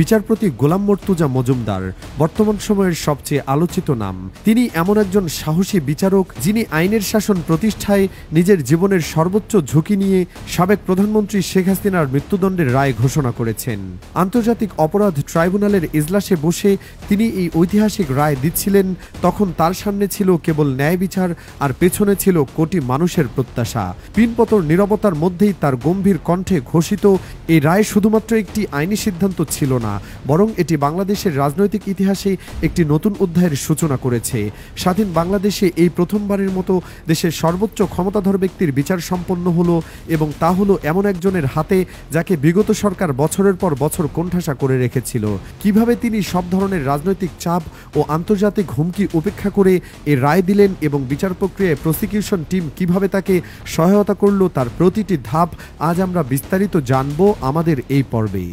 বিচারপতি গোলাম মর্তুজা মজুমদার বর্তমান সময়ের সবচেয়ে আলোচিত নাম। তিনি এমন একজন সাহসী বিচারক যিনি আইনের শাসন প্রতিষ্ঠায় নিজের জীবনের সর্বোচ্চ ঝুঁকি নিয়ে সাবেক প্রধানমন্ত্রী শেখ হাসিনার মৃত্যুদণ্ডের রায় ঘোষণা করেছেন। আন্তর্জাতিক অপরাধ ট্রাইব্যুনালের ইজলাসে বসে তিনি এই ঐতিহাসিক রায় দিচ্ছিলেন, তখন তার সামনে ছিল কেবল ন্যায় বিচার আর পেছনে ছিল কোটি মানুষের প্রত্যাশা। পিনপতর নীরবতার মধ্যেই তার গম্ভীর কণ্ঠে ঘোষিত এই রায় শুধুমাত্র একটি আইনি সিদ্ধান্ত ছিল না, বরং এটি বাংলাদেশের রাজনৈতিক ইতিহাসে একটি নতুন অধ্যায়ের সূচনা করেছে। স্বাধীন বাংলাদেশে এই প্রথমবারের মতো দেশের সর্বোচ্চ ক্ষমতাধর ব্যক্তির বিচার সম্পন্ন হলো, এবং তা হলো এমন একজনের হাতে যাকে বিগত সরকার বছরের পর বছর কোণঠাসা করে রেখেছিল। কিভাবে তিনি সব ধরনের রাজনৈতিক চাপ ও আন্তর্জাতিক হুমকি উপেক্ষা করে এই রায় দিলেন এবং বিচার প্রক্রিয়ায় প্রসিকিউশন টিম কিভাবে তাকে সহায়তা করল, তার প্রতিটি ধাপ আজ আমরা বিস্তারিত জানব আমাদের এই পর্বে।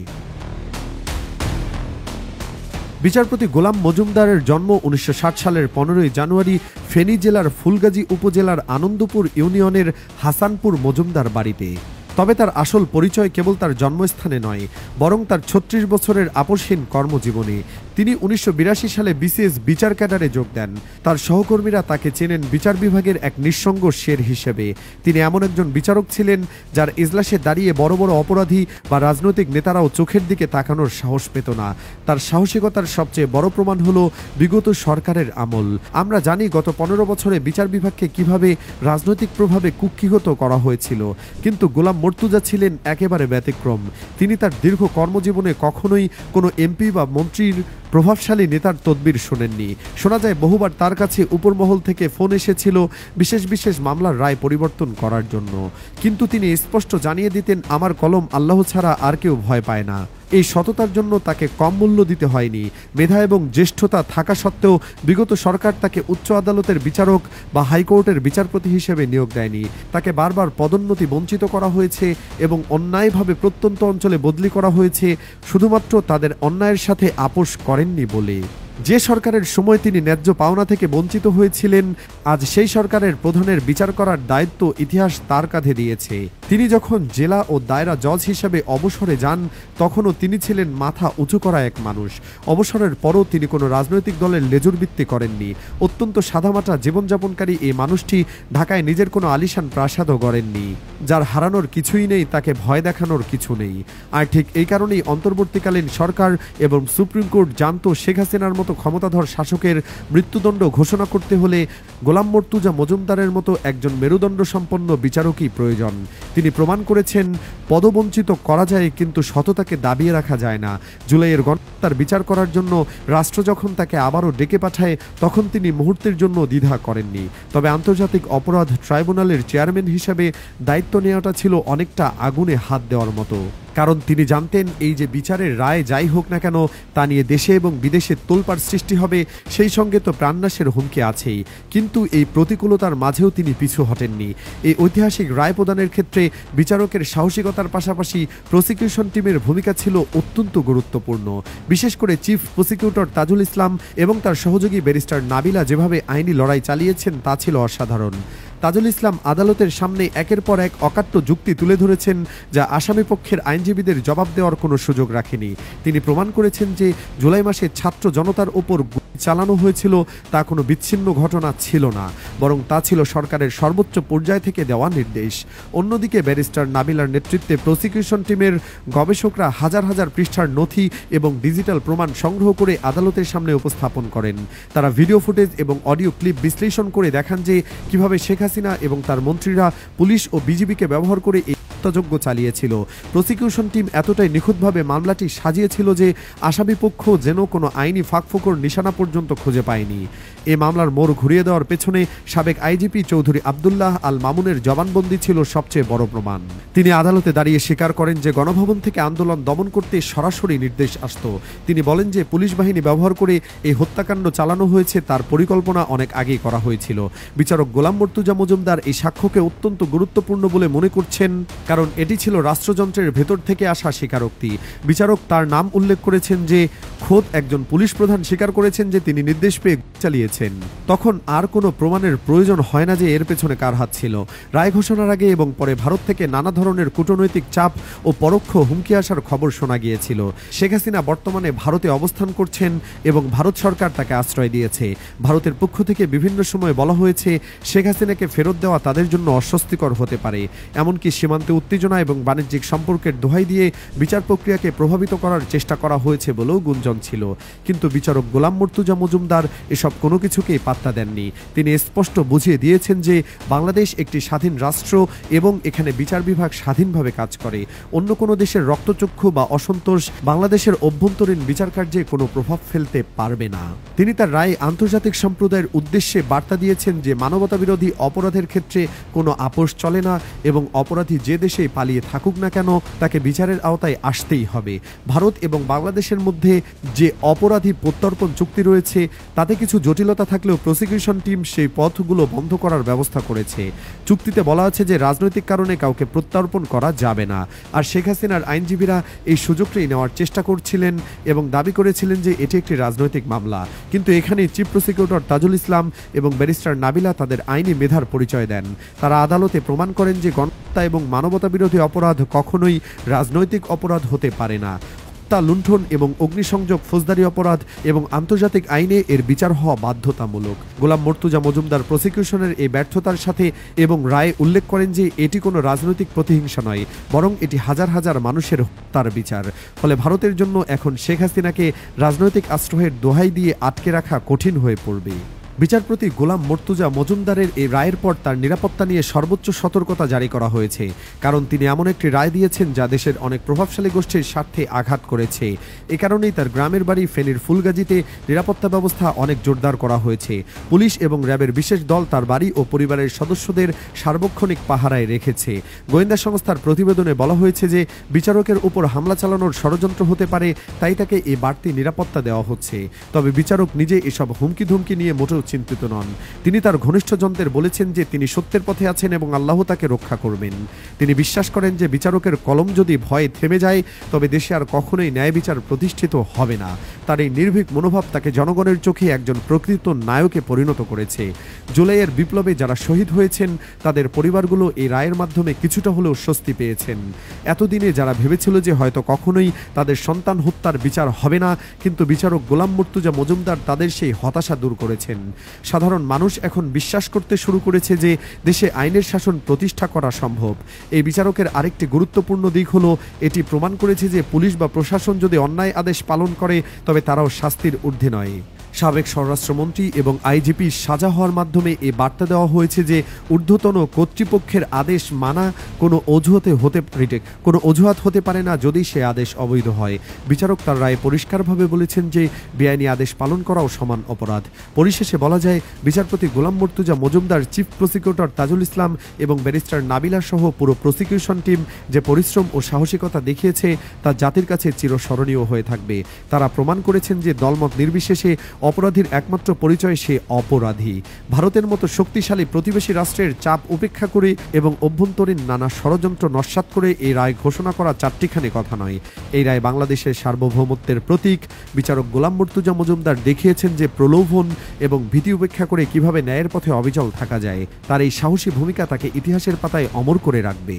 বিচারপতি গোলাম মজুমদারের জন্ম 1960 সালের 15 জানুয়ারি ফেনী জেলার ফুলগাজী উপজেলার আনন্দপুর ইউনিয়নের হাসানপুর মজুমদার বাড়িতে। তবে তার আসল পরিচয় কেবল তার জন্মস্থানে নয়, বরং তার 36 বছরের আপসহীন কর্মজীবনে। তিনি 1982 সালে বিসিএস বিচার ক্যাডারে যোগ দেন। তার সহকর্মীরা তাকে চেনেন বিচার বিভাগের এক নিঃসঙ্গ শের হিসেবে। তিনি এমন একজন বিচারক ছিলেন যার ইজলাসে দাঁড়িয়ে বড় বড় অপরাধী বা রাজনৈতিক নেতারাও চোখের দিকে তাকানোর সাহস পেত না। তার সাহসিকতার সবচেয়ে বড় প্রমাণ হলো বিগত সরকারের আমল। আমরা জানি গত 15 বছরে বিচার বিভাগকে কিভাবে রাজনৈতিক প্রভাবে কুক্ষিগত করা হয়েছিল, কিন্তু গোলাম মর্তুজা ছিলেন একেবারে ব্যতিক্রম। তিনি তার দীর্ঘ কর্মজীবনে কখনোই কোনো এমপি বা মন্ত্রীর প্রভাবশালী নেতার তদবির শোনেননি। শোনা যায় বহুবার তার কাছে উপরমহল থেকে ফোন এসেছিল বিশেষ বিশেষ মামলার রায় পরিবর্তন করার জন্য, কিন্তু তিনি স্পষ্ট জানিয়ে দিতেন, আমার কলম আল্লাহ ছাড়া আর কেউ ভয় পায় না। এই সততার জন্য তাকে কম মূল্য দিতে হয়নি। মেধা এবং জ্যেষ্ঠতা থাকা সত্ত্বেও বিগত সরকার তাকে উচ্চ আদালতের বিচারক বা হাইকোর্টের বিচারপতি হিসেবে নিয়োগ দেয়নি। তাকে বারবার পদোন্নতি বঞ্চিত করা হয়েছে এবং অন্যায়ভাবে প্রত্যন্ত অঞ্চলে বদলি করা হয়েছে শুধুমাত্র তাদের অন্যায়ের সাথে আপোষ করেননি বলে। যে সরকারের সময় তিনি ন্যায্য পাওনা থেকে বঞ্চিত হয়েছিলেন, আজ সেই সরকারের প্রধানের বিচার করার দায়িত্ব ইতিহাস তার কাঁধে দিয়েছে। তিনি যখন জেলা ও দায়রা জজ হিসেবে অবসরে যান, তখনও তিনি ছিলেন মাথা উঁচু করা এক মানুষ। অবসরের পরও তিনি কোনো রাজনৈতিক দলের লেজুরবৃত্তি করেননি। অত্যন্ত সাদামাটা জীবনযাপনকারী এই মানুষটি ঢাকায় নিজের কোনো আলিশান প্রাসাদও গড়েননি। যার হারানোর কিছুই নেই, তাকে ভয় দেখানোর কিছু নেই। আর ঠিক এই কারণেই অন্তর্বর্তীকালীন সরকার এবং সুপ্রিম কোর্ট জানত শেখ হাসিনার মতো ক্ষমতাধর শাসকের মৃত্যুদণ্ড ঘোষণা করতে হলে গোলাম মর্তুজা মজুমদারের মতো একজন মেরুদণ্ড সম্পন্ন বিচারকই প্রয়োজন। তিনি প্রমাণ করেছেন পদবঞ্চিত করা যায়, কিন্তু সততাকে দাবিয়ে রাখা যায় না। জুলাইয়ের গণহত্যার বিচার করার জন্য রাষ্ট্র যখন তাকে আবারও ডেকে পাঠায়, তখন তিনি মুহূর্তের জন্য দ্বিধা করেননি। তবে আন্তর্জাতিক অপরাধ ট্রাইব্যুনালের চেয়ারম্যান হিসেবে দায়িত্ব নেওয়াটা ছিল অনেকটা আগুনে হাত দেওয়ার মতো। কারণ তিনি জানতেন এই যে বিচারের রায় যাই হোক না কেন, তা নিয়ে দেশে এবং বিদেশে তোলপাড় সৃষ্টি হবে, সেই সঙ্গে তো প্রাণনাশের হুমকি আছেই। কিন্তু এই প্রতিকূলতার মাঝেও তিনি পিছু হটেননি। এই ঐতিহাসিক রায় প্রদানের ক্ষেত্রে বিচারকের সাহসিকতার পাশাপাশি প্রসিকিউশন টিমের ভূমিকা ছিল অত্যন্ত গুরুত্বপূর্ণ। বিশেষ করে চিফ প্রসিকিউটর তাজুল ইসলাম এবং তার সহযোগী ব্যারিস্টার নাবিলা যেভাবে আইনি লড়াই চালিয়েছেন, তা ছিল অসাধারণ। তাজুল ইসলাম আদালতের সামনে একের পর এক অকাট্য যুক্তি তুলে ধরেছেন, যা আসামি পক্ষের আইনজীবীদের জবাব দেওয়ার কোনো সুযোগ রাখেনি। তিনি প্রমাণ করেছেন যে জুলাই মাসে ছাত্র জনতার ওপর চালানো হয়েছিল তা কোনো বিচ্ছিন্ন ঘটনা ছিল না, বরং তা ছিল সরকারের সর্বোচ্চ পর্যায় থেকে দেওয়া নির্দেশ। অন্যদিকে ব্যারিস্টার নাবিলার নেতৃত্বে প্রসিকিউশন টিমের গবেষকরা হাজার হাজার পৃষ্ঠার নথি এবং ডিজিটাল প্রমাণ সংগ্রহ করে আদালতের সামনে উপস্থাপন করেন। তারা ভিডিও ফুটেজ এবং অডিও ক্লিপ বিশ্লেষণ করে দেখান যে কিভাবে শেখ হাসিনা এবং তার মন্ত্রীরা পুলিশ ও বিজিবিকে ব্যবহার করে এই হত্যাযজ্ঞ চালিয়েছিল। প্রসিকিউশন টিম এতটাই নিখুঁতভাবে মামলাটি সাজিয়েছিল যে আসামি পক্ষ যেন কোনো আইনি ফাঁকফোকর নিশানা পর্যন্ত খুঁজে পায়নি। এ মামলার মোড় ঘুরিয়ে দেওয়ার পেছনে সাবেক আইজিপি চৌধুরী আব্দুল্লাহ আল মামুনের জবানবন্দি ছিল সবচেয়ে বড় প্রমাণ। তিনি আদালতে দাঁড়িয়ে স্বীকার করেন যে গণভবন থেকে আন্দোলন দমন করতে সরাসরি নির্দেশ আসত। তিনি বলেন যে পুলিশ বাহিনী ব্যবহার করে এই হত্যাকাণ্ড চালানো হয়েছে, তার পরিকল্পনা অনেক আগেই করা হয়েছিল। বিচারক গোলাম মর্তুজা মজুমদার এই সাক্ষ্যকে অত্যন্ত গুরুত্বপূর্ণ বলে মনে করছেন, কারণ এটি ছিল রাষ্ট্রযন্ত্রের ভেতর থেকে আসা স্বীকারোক্তি। বিচারক তার নাম উল্লেখ করেছেন যে খোদ একজন পুলিশ প্রধান স্বীকার করেছেন যে তিনি নির্দেশ পেয়ে চালিয়েছেন। তখন আর কোনো প্রমাণের প্রয়োজন হয় না যে এর পেছনে কার হাত ছিল। রায় ঘোষণার আগে এবং পরে ভারত থেকে নানা ধরনের কূটনৈতিক চাপ ও পরোক্ষ হুমকি আসার খবর শোনা গিয়েছিল। শেখ হাসিনা বর্তমানে ভারতে অবস্থান করছেন এবং ভারত সরকার তাকে আশ্রয় দিয়েছে। ভারতের পক্ষ থেকে বিভিন্ন সময় বলা হয়েছে শেখ হাসিনাকে ফেরত দেওয়া তাদের জন্য অস্বস্তিকর হতে পারে। এমনকি সীমান্তে উত্তেজনা এবং বাণিজ্যিক সম্পর্কের দোহাই দিয়ে বিচার প্রক্রিয়াকে প্রভাবিত করার চেষ্টা করা হয়েছে বলেও গুঞ্জন ছিল। কিন্তু বিচারক গোলাম মর্তুজা মজুমদার এসব কোনো কিছুকেই পাত্তা দেননি। তিনি স্পষ্ট বুঝিয়ে দিয়েছেন যে বাংলাদেশ একটি স্বাধীন রাষ্ট্র এবং এখানে বিচার বিভাগ স্বাধীনভাবে কাজ করে। অন্য কোনো দেশের রক্তচক্ষু বা অসন্তোষ বাংলাদেশের অভ্যন্তরীণ বিচার কার্যে কোনো প্রভাব ফেলতে পারবে না। তিনি তার রায়ে আন্তর্জাতিক সম্প্রদায়ের উদ্দেশ্যে বার্তা দিয়েছেন যে মানবতাবিরোধী অপরাধের ক্ষেত্রে কোনো আপোষ চলে না এবং অপরাধী যে দেশেই পালিয়ে থাকুক না কেন তাকে বিচারের আওতায় আসতেই হবে। ভারত এবং বাংলাদেশের মধ্যে যে অপরাধী প্রত্যর্পণ চুক্তি রয়েছে তাতে কিছু জটিলতা থাকলেও প্রসিকিউশন টিম সেই পথগুলো বন্ধ করার ব্যবস্থা করেছে। চুক্তিতে বলা আছে যে রাজনৈতিক কারণে কাউকে প্রত্যর্পণ করা যাবে না। আর শেখ হাসিনার আইনজীবীরা এই সুযোগটাই নেওয়ার চেষ্টা করছিলেন এবং দাবি করেছিলেন যে এটি একটি রাজনৈতিক মামলা। কিন্তু এখানে চিফ প্রসিকিউটর তাজুল ইসলাম এবং ব্যারিস্টার নাবিলা তাদের আইনি মেধার পরিচয় দেন। তারা আদালতে প্রমাণ করেন যে গণহত্যা এবং মানবতাবিরোধী অপরাধ কখনোই রাজনৈতিক অপরাধ হতে পারে না। লুণ্ঠন এবং অগ্নিসংযোগ ফৌজদারি অপরাধ এবং আন্তর্জাতিক আইনে এর বিচার হওয়া বাধ্যতামূলক। গোলাম মর্তুজা মজুমদার প্রসিকিউশনের এই ব্যর্থতার সাথে এবং রায়ে উল্লেখ করেন যে এটি কোনো রাজনৈতিক প্রতিহিংসা নয়, বরং এটি হাজার হাজার মানুষের হত্যার বিচার। ফলে ভারতের জন্য এখন শেখ হাসিনাকে রাজনৈতিক আশ্রয়ের দোহাই দিয়ে আটকে রাখা কঠিন হয়ে পড়বে। বিচারপতি গোলাম মর্তুজা মজুমদারের এই রায়ের পর তার নিরাপত্তা নিয়ে সর্বোচ্চ সতর্কতা জারি করা হয়েছে, কারণ তিনি এমন একটি রায় দিয়েছেন যা দেশের অনেক প্রভাবশালী গোষ্ঠীর স্বার্থে আঘাত করেছে। এ কারণেই তার গ্রামের বাড়ি ফেনীর ফুলগাজীতে নিরাপত্তা ব্যবস্থা অনেক জোরদার করা হয়েছে। পুলিশ এবং র্যাবের বিশেষ দল তার বাড়ি ও পরিবারের সদস্যদের সার্বক্ষণিক পাহারায় রেখেছে। গোয়েন্দা সংস্থার প্রতিবেদনে বলা হয়েছে যে বিচারকের উপর হামলা চালানোর ষড়যন্ত্র হতে পারে, তাই তাকে এই বাড়তি নিরাপত্তা দেওয়া হচ্ছে। তবে বিচারক নিজে এসব হুমকি ধুমকি নিয়ে মোটেও চিন্তিত নন। তিনি তার ঘনিষ্ঠজনদের বলেছেন যে তিনি সত্যের পথে আছেন এবং আল্লাহ তাকে রক্ষা করবেন। তিনি বিশ্বাস করেন যে বিচারকের কলম যদি ভয়ে থেমে যায় তবে দেশে আর কখনোই ন্যায় বিচার প্রতিষ্ঠিত হবে না। তার এই নির্ভীক মনোভাব তাকে জনগণের চোখে একজন প্রকৃত নায়কে পরিণত করেছে। জুলাইয়ের বিপ্লবে যারা শহীদ হয়েছেন তাদের পরিবারগুলো এই রায়ের মাধ্যমে কিছুটা হলেও স্বস্তি পেয়েছেন। এতদিনে যারা ভেবেছিল যে হয়তো কখনোই তাদের সন্তান হত্যার বিচার হবে না, কিন্তু বিচারক গোলাম মর্তুজা মজুমদার তাদের সেই হতাশা দূর করেছেন। সাধারণ মানুষ এখন বিশ্বাস করতে শুরু করেছে যে দেশে আইনের শাসন প্রতিষ্ঠা করা সম্ভব। এই বিচারকের আরেকটি গুরুত্বপূর্ণ দিক হলো এটি প্রমাণ করেছে যে পুলিশ বা প্রশাসন যদি অন্যায় আদেশ পালন করে তবে তারাও শাস্তির ঊর্ধ্বে নয়। সাবেক স্বরাষ্ট্রমন্ত্রী এবং আইজিপি সাজা হওয়ার মাধ্যমে এ বার্তা দেওয়া হয়েছে যে ঊর্ধ্বতন কর্তৃপক্ষের আদেশ মানা কোনো অজুহাত হতে পারে না যদি সে আদেশ অবৈধ হয়। বিচারক তার রায়ে পরিষ্কারভাবে বলেছেন যে বেআইনি আদেশ পালন করাও সমান অপরাধ। পরিশেষে বলা যায় বিচারপতি গোলাম মর্তুজা মজুমদার, চিফ প্রসিকিউটর তাজুল ইসলাম এবং ব্যারিস্টার নাবিলা সহ পুরো প্রসিকিউশন টিম যে পরিশ্রম ও সাহসিকতা দেখিয়েছে তা জাতির কাছে চিরস্মরণীয় হয়ে থাকবে। তারা প্রমাণ করেছেন যে দলমত নির্বিশেষে অপরাধীর একমাত্র পরিচয় সে অপরাধী। ভারতের মতো শক্তিশালী প্রতিবেশী রাষ্ট্রের চাপ উপেক্ষা করে এবং অভ্যন্তরীণ নানা ষড়যন্ত্র নস্যাৎ করে এই রায় ঘোষণা করা চারটিখানি কথা নয়। এই রায় বাংলাদেশের সার্বভৌমত্বের প্রতীক। বিচারক গোলাম মর্তুজা মজুমদার দেখিয়েছেন যে প্রলোভন এবং ভীতি উপেক্ষা করে কিভাবে ন্যায়ের পথে অবিচল থাকা যায়। তার এই সাহসী ভূমিকা তাকে ইতিহাসের পাতায় অমর করে রাখবে।